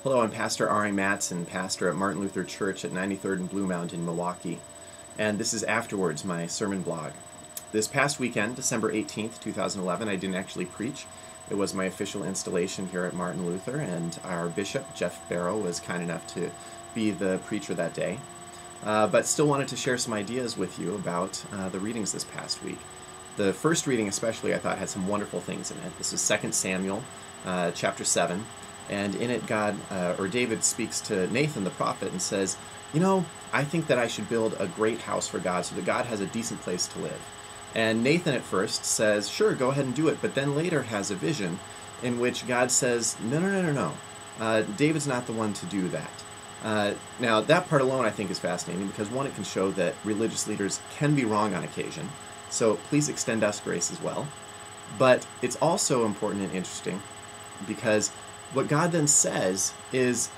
Hello, I'm Pastor Ari Matson, pastor at Martin Luther Church at 93rd and Bluemount in Milwaukee, and this is AfterWords, my sermon blog. This past weekend, December 18th, 2011, I didn't actually preach. It was my official installation here at Martin Luther, and our bishop, Jeff Barrow, was kind enough to be the preacher that day. But still wanted to share some ideas with you about the readings this past week. The first reading especially I thought had some wonderful things in it. This is 2 Samuel chapter 7. And in it, David speaks to Nathan the prophet and says, I think that I should build a great house for God so that God has a decent place to live. And Nathan at first says, sure, go ahead and do it, but then later has a vision in which God says, no. David's not the one to do that. Now, that part alone I think is fascinating because, one, it can show that religious leaders can be wrong on occasion, so please extend us grace as well. But it's also important and interesting because what God then says is,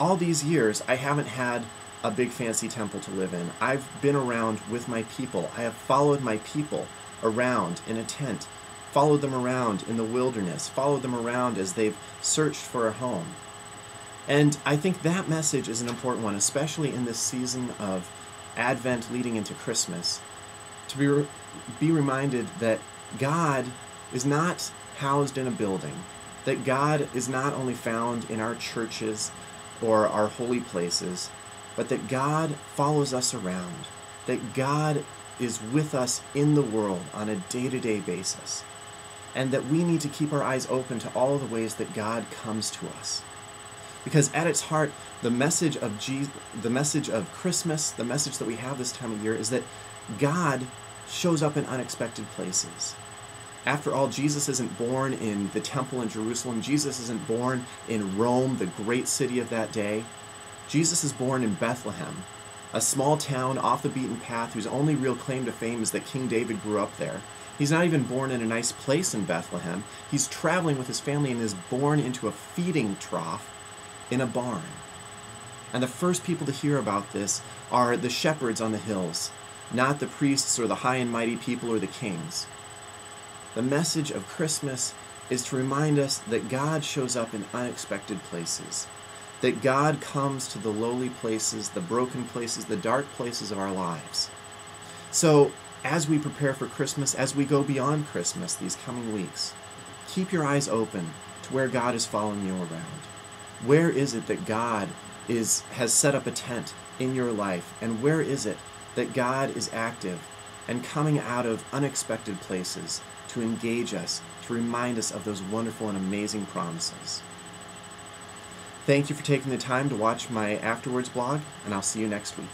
all these years I haven't had a big fancy temple to live in. I've been around with my people. I have followed my people around in a tent, followed them around in the wilderness, followed them around as they've searched for a home. And I think that message is an important one, especially in this season of Advent leading into Christmas, to be reminded that God is not housed in a building, that God is not only found in our churches or our holy places, but that God follows us around, that God is with us in the world on a day-to-day basis, and that we need to keep our eyes open to all the ways that God comes to us. Because at its heart, the message of Christmas, the message that we have this time of year, is that God shows up in unexpected places. After all, Jesus isn't born in the temple in Jerusalem. Jesus isn't born in Rome, the great city of that day. Jesus is born in Bethlehem, a small town off the beaten path whose only real claim to fame is that King David grew up there. He's not even born in a nice place in Bethlehem. He's traveling with his family and is born into a feeding trough in a barn. And the first people to hear about this are the shepherds on the hills, not the priests or the high and mighty people or the kings. The message of Christmas is to remind us that God shows up in unexpected places, that God comes to the lowly places, the broken places, the dark places of our lives. So, as we prepare for Christmas, as we go beyond Christmas these coming weeks, keep your eyes open to where God is following you around. Where is it that God has set up a tent in your life, and where is it that God is active and coming out of unexpected places to engage us, to remind us of those wonderful and amazing promises. Thank you for taking the time to watch my AfterWords blog, and I'll see you next week.